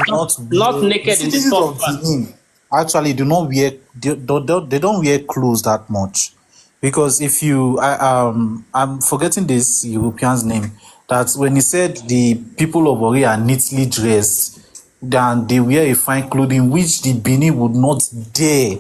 not naked in the citizens top of part. Benin actually do not wear they don't wear clothes that much, because if you I'm forgetting this European's name, that when he said the people of Ori are neatly dressed, then they wear a fine clothing which the Benin would not dare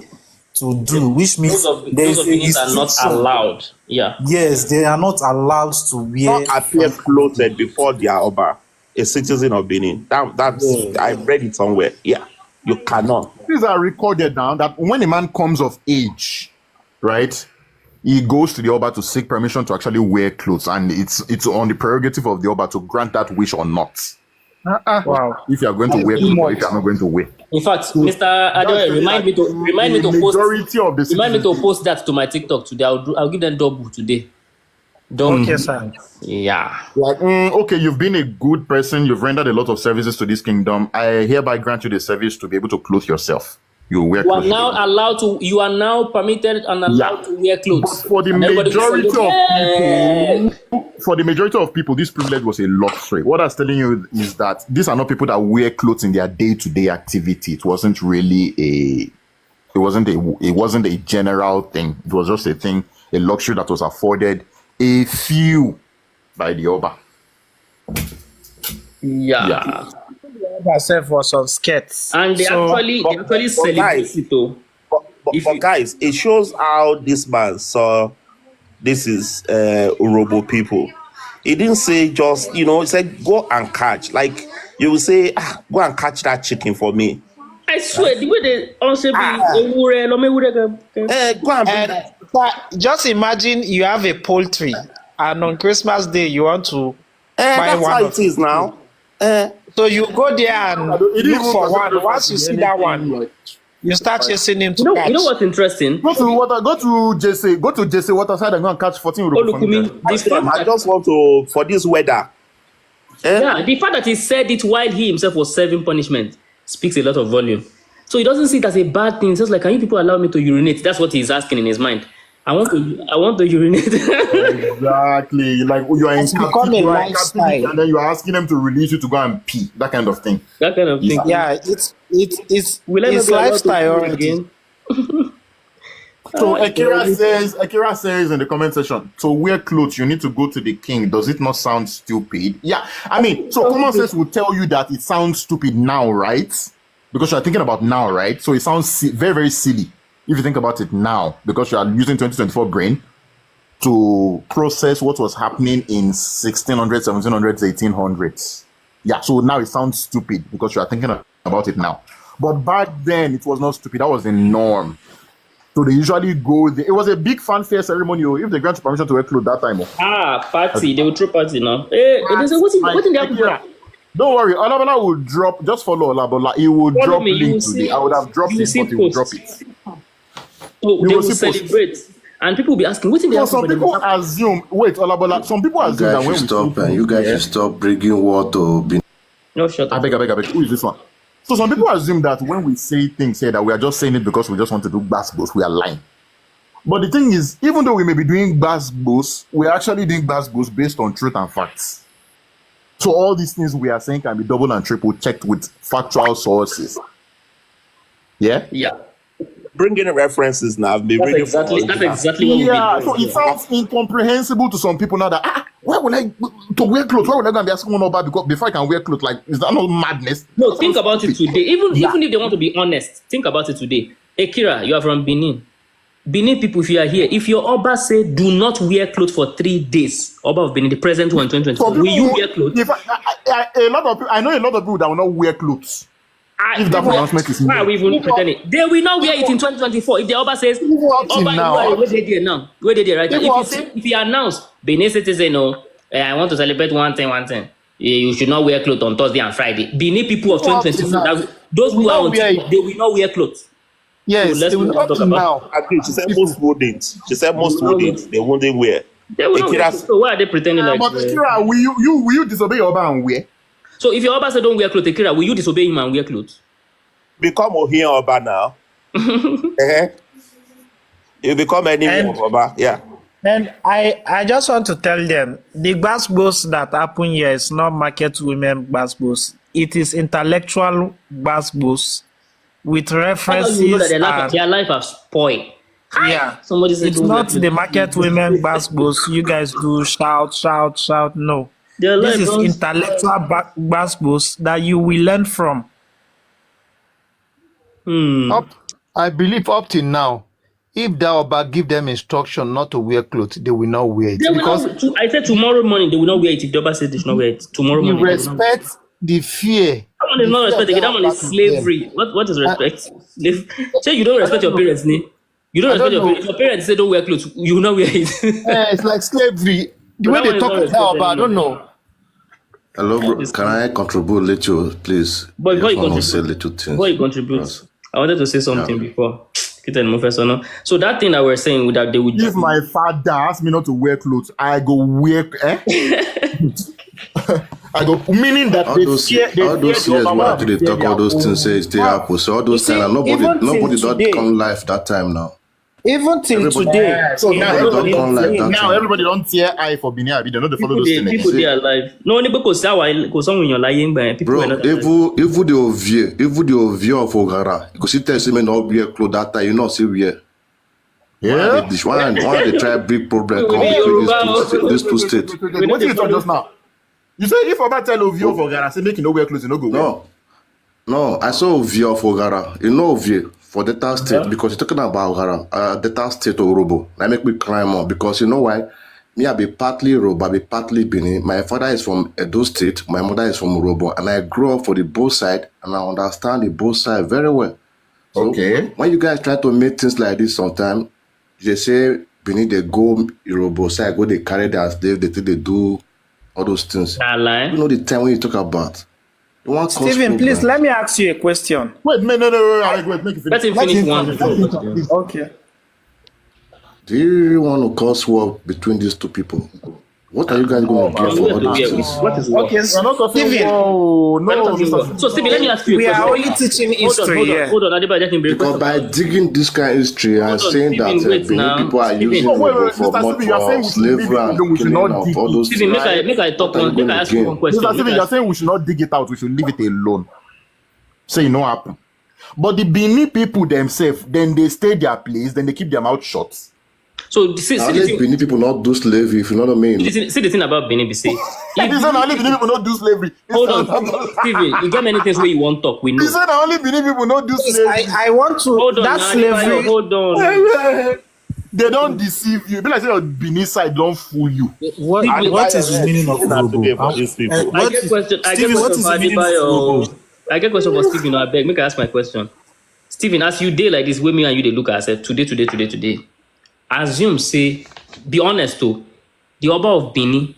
to do, which means there Those is of a Benin are not restriction. allowed. Yeah. Yes, they are not allowed to Not wear appear fine clothing. clothed before they are Oba, a citizen of Benin. That's Yeah. I read it somewhere. Yeah, you cannot. These are recorded now that when a man comes of age, right, he goes to the Oba to seek permission to actually wear clothes, and it's on the prerogative of the Oba to grant that wish or not. Wow. If you are going to wear clothes or if you are not going to wear. In fact, Mr. Adeoye, remind me to post. Majority of the Remind me to citizens- post that to my TikTok today. I'll give them double today. Double. Okay, sir. Yeah. Like, okay, you've been a good person, you've rendered a lot of services to this kingdom. I hereby grant you the service to be able to clothe yourself. You wear You are clothes. now allowed to. You are now permitted and allowed to wear clothes. But for the And everybody will majority celebrate. of people, for the majority of people, this privilege was a luxury. What I was telling you is that these are not people that wear clothes in their day-to-day activity. It wasn't really it wasn't a general thing. It was just a thing, a luxury that was afforded a few by the Oba. Yeah. Myself for some skirts. And they actually celebrate guys, it though. But guys, it shows how this man saw this is Urobo people. He didn't say just, he said go and catch. Like you will say, go and catch that chicken for me. I swear, the way they also be Go and bring that. Just imagine you have a poultry, and on Christmas Day you want to buy That's one how of it is now. So you go there and look for one. Once you see that one, you start chasing him to catch. You know what's interesting? Go to JC Waterside and go and catch 14 Urobo for me. Olukumi, the fact I that, just want to, for this weather. yeah, the fact that he said it while he himself was serving punishment speaks a lot of volume. So he doesn't see it as a bad thing. It's just like, can you people allow me to urinate? That's what he's asking in his mind. I want to urinate. Exactly. Like you are in become a lifestyle. and then you are asking them to release you to go and pee. That kind of thing. That kind of thing. Yeah, it's Will I not be allowed to lifestyle pee already. again? So Akira says in the comment section, to wear clothes, you need to go to the king. Does it not sound stupid? Yeah. I mean, so common sense will tell you that it sounds stupid now, right? Because you're thinking about now, right? So it sounds very, very silly if you think about it now, because you are using 2024 brain to process what was happening in 1600s, 1700s, 1800s. Yeah, so now it sounds stupid because you are thinking about it now. But back then, it was not stupid. That was the norm. So they usually go there. It was a big fanfare ceremony. If they grant you permission to wear clothes that time. Party. They will throw party now. Hey, they say, what in the Akira, don't worry, Olabola will drop. Just follow Olabola. He will Follow drop me, you link will today. see- I would have dropped you will it, see but he will drop posts. it. So You they will will see posts. celebrate. And people will be asking, what in the So some people assume. Wait, Olabola. Some people You assume that guys when should we stop, say and you guys should stop bringing war to Benin. No, shut I up. beg. Who is this one? So some people assume that when we say things here that we are just saying it because we just want to do basketballs, we are lying. But the thing is, even though we may be doing basketballs, we are actually doing basketballs based on truth and facts. So all these things we are saying can be double and triple checked with factual sources. Yeah? Yeah. Bring in references now. That's exactly what Yeah, we so do. it sounds incomprehensible to some people now that, why would I, to wear clothes, why would I go and be asking one about because before I can wear clothes? Like, is that not madness? No, think about it today. Even if they want to be honest, think about it today. Akira, you are from Benin. Benin people, if you are here, if your Oba say do not wear clothes for 3 days, Oba of Benin, the present one, 2024, will you wear clothes? I know a lot of people that will not wear clothes. If that pronouncement is why are we even pretending? They will not wear it in 2024. If the Oba says, Oba, now. where they there now? Where they there right now? If you announce, Benin citizen, I want to celebrate one thing. You should not wear clothes on Thursday and Friday. Benin people of 2024, those who are on TikTok, they will not wear clothes. Yes, let's they will not not talk about- now. Agree. She said most wouldn't. They wouldn't wear. They will not wear Akira, clothes. So why are they pretending like? But Akira, will you disobey your Oba and wear? So if your Oba say don't wear clothes, Akira, will you disobey him and wear clothes? become Ohian Oba now. You become enemy of Oba. Yeah. And I just want to tell them the basketballs that happen here is not market women basketballs. it is intellectual basbos with How references. do you know that And, their life are spoiled? yeah, Somebody said it's don't not wear the clothes. market women basbos. You guys do shout. No, Their this life is don't intellectual basbos that you will learn from. I believe up till now, if the Oba give them instruction not to wear clothes, they will not wear it They will because not. I said tomorrow morning they will not wear it. If the Oba said they should not wear it, tomorrow the morning they will not. respect, the fear. That one is The not fear of respect again. That one Oba is to them. slavery. What is respect? Slave. Say you don't respect your parents, ne? You don't I respect don't your know. parents. Your parents say don't wear clothes. You will not wear it. It's like slavery. The But way that they one is talk not to respect that Oba, I don't anymore. know. Hello, bro. Can I contribute little, please? But before I you just want to say contribute, little things. before you contribute, Yes. I wanted to say something before. So that thing that we're saying that they would. If my father asks me not to wear clothes, I go wear. I go meaning that All they those fear. They all those fear years the where Oba, they fear talk all their those things, say they happen. So all those see, things, and even till nobody don't today- come live that time now. Even till Everybody- today, So now Everybody everybody don't come like that now time. everybody don't tear eye for Benin. They don't know they follow those things. People they are alive. No, only because someone in your lying by people Bro, are not alive. even the ovie of Ogara, because he tells me not wear clothes that time, you know, see wear. Yeah. Why they try big problem come Maybe between Yoruba these two states? What did you talk just now? You say if Oba tell Ovio for Ghana, say make you no wear clothes, you no go wear. No, I saw Ovie of Ogara. You know Ovie for Delta State because you're talking about Ogara, Delta State or Robo. That make me cry more because you know why? Me, I be partly Robo, I be partly Benin. My father is from Edo State, my mother is from Robo, and I grew up for the both side, and I understand the both side very well. So Okay. when you guys try to make things like this sometimes, they say Benin they go Robo side, go they carry their slave, they think they do all those things. Nah, lie. You know the time when you talk about. You want cause Stephen, problem. please let me ask you a question. Wait, no, wait, make it finish. Let him finish one. Okay. Do you really want to cause war between these two people? What are you guys going to get for all those things? What is war? Okay, We're not talking. Stephen, Oh We're not no, talking war. Mr. So Stephen, let me ask you a we are question. only teaching history here. Hold on, Adebayo, let him break. Because by digging this kind of history and Hold on, saying that Stephen, wait Benin now. people are Stephen. using Oh, wait, Igbo for Mr. more Stephen, you're saying for we should leave slavery it, and we should killing not of dig all it. those Stephen, things. make I talk What are one. you Make I going ask you to one gain? question. Mr. Stephen, Make I you're ask- saying we should not dig it out, we should leave it alone. Say it no happen. But the Benin people themselves, then they stay their place, then they keep their mouth shut. So see Now the let thing. Benin people not do slavery, if you know what I mean. See the thing about Benin, be say. He said only Benin people not do slavery. Hold on, Stephen. You get many things where you want talk. We know. He said only Benin people not do slavery. I want to Hold on, that now, slavery. Adebayo, hold on. They don't deceive you. Be like say your Benin side don't fool you. What is the meaning of Robo? I get question. I get Stephen, what question is for the meaning of Adebayo. Robo? I get question for Stephen. I beg. Make I ask my question. Stephen, as you day like this, way me and you they look at said today. Assume say, be honest though. The Oba of Benin,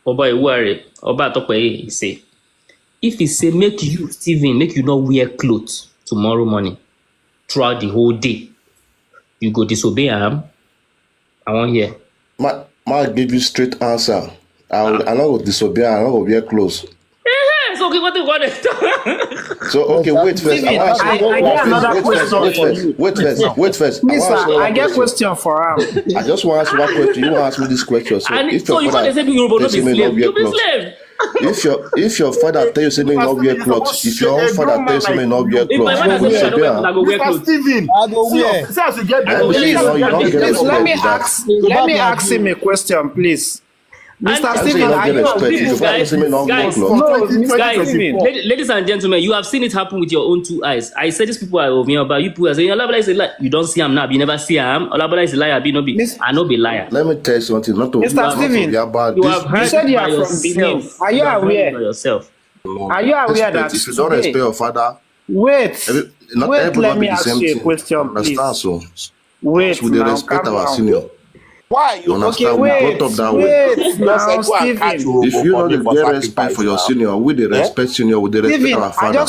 Oba Iware, Oba Atokwe, he say, if he say make you Stephen, make you not wear clothes tomorrow morning throughout the whole day, you go disobey him. I want hear. Ma give you straight answer. I not go disobey, I not go wear clothes. Yes, okay, what do you want to So okay, wait first. Stephen, I get another question for you. Wait first. Mister, I get question for him. I just want to ask you one question. You want to ask me this question. So And if so your you father want to say you will not tells be you may slave? not wear You be clothes, slave. if your father tell you say may not wear clothes, if your own father tells you may not wear If my clothes, father you says I don't disobey wear, I am. go wear Mr. clothes. Stephen, I go wear. see as you get I the believe Please, you don't get Please let me respect. ask him a question, please. Mr. I say you Stephen, don't are get you respect. If this your father guys, say may not wear guys, clothes, No, Guys, Mr. Stephen. ladies and gentlemen, you have seen it happen with your own two eyes. I said these people are over here, but you people are saying Olabola is a lie. You don't see him now, you never see him. Olabola is a liar, be no be. Miss- I no be liar. let me tell you something. Not to Mr. Stephen, be about You this. have heard You said you by are from Benin. yourself. Are you have heard aware? by yourself? Are you aware that If you don't today? respect your father, Wait, not wait. everybody Let me be the ask same you a thing. question, Understand? please. So Wait we dey now, respect calm our down. senior. Why You you Okay, understand? We wait, brought up that way. wait now, go and catch Stephen. If you know the get respect for your senior, we dey respect senior, we dey respect Stephen, our I father. just